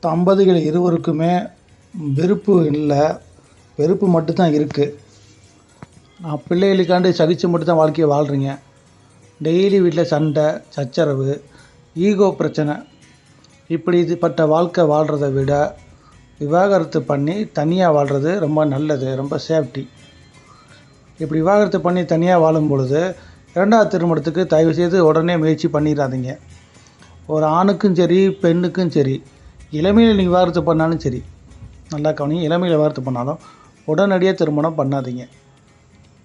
தம்பதிகள் இருவருக்குமே வெறுப்பு இல்லை, வெறுப்பு மட்டும்தான் இருக்குது. நான் பிள்ளைகளுக்காண்டி சகிச்சு மட்டும்தான் வாழ்க்கையை வாழ்கிறீங்க. டெய்லி வீட்டில் சண்டை, சச்சரவு, ஈகோ பிரச்சனை, இப்படிப்பட்ட வாழ்க்கை வாழ்கிறத விட விவாகரத்து பண்ணி தனியாக வாழ்கிறது ரொம்ப நல்லது, ரொம்ப சேஃப்டி. இப்படி விவாகரத்து பண்ணி தனியாக வாழும் பொழுது இரண்டாவது திருமணத்துக்கு தயவுசெய்து உடனே முயற்சி பண்ணிடாதீங்க. ஒரு ஆணுக்கும் சரி பெண்ணுக்கும் சரி, இளமையில் நீங்கள் விவாகரத்து பண்ணாலும் சரி, நல்லா கவனிங்க, இளமையில் விவாகரத்து பண்ணாலும் உடனடியாக திருமணம் பண்ணாதீங்க.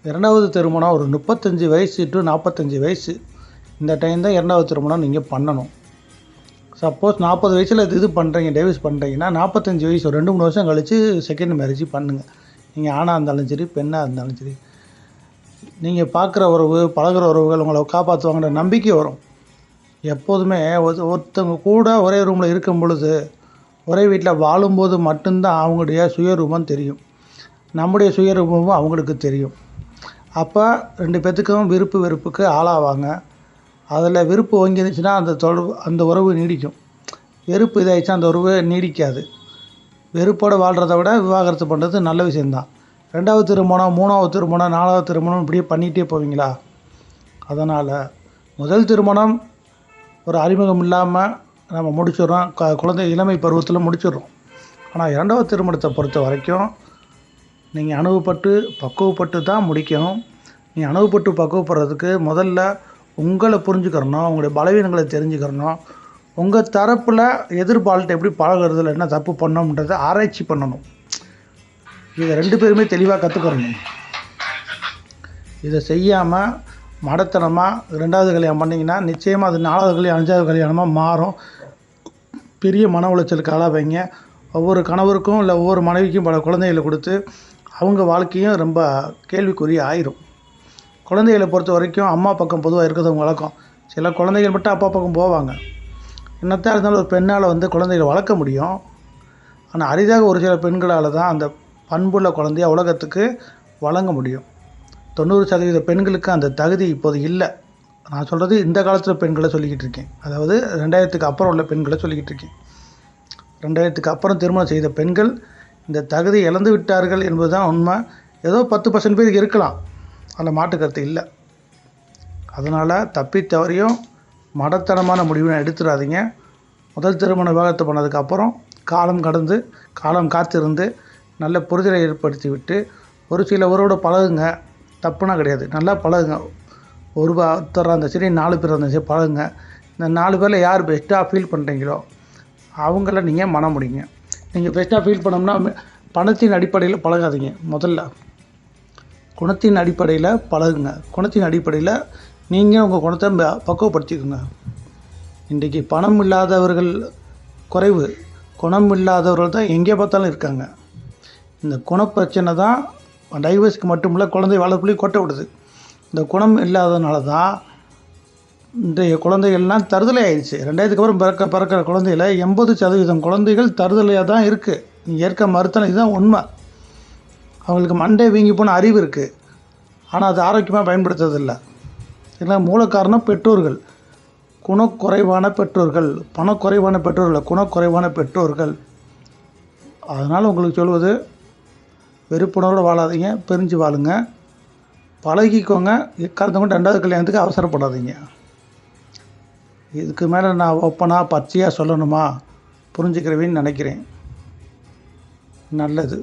இரண்டாவது திருமணம் ஒரு 35 வயசு டு 45 வயசு, இந்த டைம் தான் இரண்டாவது திருமணம் நீங்கள் பண்ணணும். சப்போஸ் 40 வயசில் இது பண்ணுறீங்க, டைவர்ஸ் பண்ணுறீங்கன்னா 45 வயசு ஒரு 2-3 வருஷம் கழித்து செகண்ட் மேரேஜ் பண்ணுங்கள். நீங்கள் ஆணாக இருந்தாலும் சரி பெண்ணாக இருந்தாலும் சரி. நீங்கள் பார்க்குற உறவு, பழகிற உறவுகள் உங்களை காப்பாற்றுவாங்கன்ற நம்பிக்கை வரும். எப்போதுமே ஒருத்தவங்க கூட ஒரே ரூமில் இருக்கும் பொழுது, ஒரே வீட்டில் வாழும்போது மட்டும்தான் அவங்களுடைய சுயரூபம் தெரியும், நம்முடைய சுயரூபமும் அவங்களுக்கு தெரியும். அப்போ 2 பேர்த்துக்கும் விருப்பு வெறுப்புக்கு ஆளாவாங்க. அதில் விருப்பு ஓங்கிருந்துச்சுன்னா அந்த உறவு நீடிக்கும். வெறுப்பு இதாகிடுச்சா அந்த உறவு நீடிக்காது. வெறுப்போடு வாழ்கிறத விட விவாகரத்து பண்ணுறது நல்ல விஷயந்தான். 2வது திருமணம், 3வது திருமணம், 4வது திருமணம் இப்படியே பண்ணிகிட்டே போவீங்களா? அதனால் முதல் திருமணம் ஒரு அறிமுகம் இல்லாமல் நம்ம முடிச்சிடுறோம், குழந்தை இளமை பருவத்தில் முடிச்சிடுறோம். ஆனால் 2வது திருமணத்தை பொறுத்த வரைக்கும் நீங்கள் அனுபவப்பட்டு பக்குவப்பட்டு தான் முடிக்கணும். நீங்கள் அனுபவப்பட்டு பக்குவப்படுறதுக்கு முதல்ல உங்களை புரிஞ்சுக்கிறணும், உங்களுடைய பலவீனங்களை தெரிஞ்சுக்கிறணும், உங்கள் தரப்பில் எதிர்பால்ட்ட எப்படி பழகிறதுல என்ன தப்பு பண்ணணுன்றதை ஆராய்ச்சி பண்ணணும். இதை 2 பேருமே தெளிவாக கற்றுக்கிறணும். இதை செய்யாமல் மடத்தனமாக 2வது கல்யாணம் பண்ணிங்கன்னா நிச்சயமாக அது 4வது கல்யாணம் 5வது கல்யாணமாக மாறும். பெரிய மன உளைச்சலுக்கு ஆளாவீங்க. ஒவ்வொரு கணவருக்கும் இல்லை ஒவ்வொரு மனைவிக்கும் பல குழந்தைகளை கொடுத்து அவங்க வாழ்க்கையும் ரொம்ப கேள்விக்குறி ஆயிரும். குழந்தைகளை பொறுத்த வரைக்கும் அம்மா பக்கம் பொதுவாக இருக்கிறவங்க வழக்கம். சில குழந்தைகள் மட்டும் அப்பா பக்கம் போவாங்க. என்னத்தான் இருந்தாலும் ஒரு பெண்ணால் குழந்தைகளை வளர்க்க முடியும். ஆனால் அரிதாக ஒரு சில பெண்களால் தான் அந்த பண்புள்ள குழந்தைய உலகத்துக்கு வழங்க முடியும். 90% பெண்களுக்கு அந்த தகுதி இப்போது இல்லை. நான் சொல்கிறது இந்த காலத்தில் பெண்களை சொல்லிக்கிட்டு இருக்கேன். அதாவது 2000க்கு அப்புறம் உள்ள பெண்களை சொல்லிக்கிட்டு இருக்கேன். 2000க்கு அப்புறம் திருமணம் செய்த பெண்கள் இந்த தகுதி இழந்து விட்டார்கள் என்பது தான் உண்மை. ஏதோ 10% பேருக்கு இருக்கலாம், அதில் மாட்டுக்கருத்து இல்லை. அதனால் தப்பி தவறியும் மடத்தனமான முடிவை எடுத்துடாதீங்க. முதல் திருமண விவாகரத்து பண்ணதுக்கப்புறம் காலம் காத்திருந்து நல்ல புரிதலை ஏற்படுத்தி விட்டு ஒரு சிலவரோட பழகுங்க. தப்புனா கிடையாது, நல்லா பழகுங்க. ஒருத்தராக இருந்தால் சரி 4 பேர் இருந்தால் சரி பழகுங்க. இந்த 4 பேரில் யார் பெஸ்ட்டாக ஃபீல் பண்ணுறீங்களோ அவங்கள நீங்கள் மனம் முடிங்க. நீங்கள் பெஸ்ட்டாக ஃபீல் பண்ணோம்னா பணத்தின் அடிப்படையில் பழகாதீங்க. முதல்ல குணத்தின் அடிப்படையில் பழகுங்க. குணத்தின் அடிப்படையில் நீங்கள் உங்கள் குணத்தை பக்குவப்படுத்திக்கோங்க. இன்றைக்கி பணம் இல்லாதவர்கள் குறைவு, குணம் இல்லாதவர்கள் தான் எங்கே பார்த்தாலும் இருக்காங்க. இந்த குணப்பிரச்சனை தான் டைவர்ஸ்க்கு மட்டும் இல்லை, குழந்தை வளர்ப்புலையும் கொட்ட விடுது. இந்த குணம் இல்லாததுனால தான் இன்றைய குழந்தைகள்லாம் தருதலை ஆயிடுச்சு. 2000க்கு அப்புறம் பிறக்கிற குழந்தையில் 80% குழந்தைகள் தருதலையாக தான் இருக்குது. நீங்கள் ஏற்க மறுத்தாலும் இதுதான் உண்மை. அவங்களுக்கு மண்டை வீங்கி போன அறிவு இருக்குது, ஆனால் அது ஆரோக்கியமாக பயன்படுத்துறதில்லை. இதெல்லாம் மூல காரணம் பெற்றோர்கள். குணக்குறைவான பெற்றோர்கள், பணக்குறைவான பெற்றோர்கள், குணக்குறைவான பெற்றோர்கள். அதனால் உங்களுக்கு சொல்வது, வெறுப்புணர்வோடு வாழாதீங்க, பிரிஞ்சு வாழுங்க, பழகிக்கோங்க. எக்காரணத்தை கொண்டு 2வது கல்யாணத்துக்கு அவசரப்படாதீங்க. இதுக்கு மேலே நான் ஓப்பனாக பச்சையாக சொல்லணுமா? புரிஞ்சுக்கிறவேன்னு நினைக்கிறேன். நல்லது.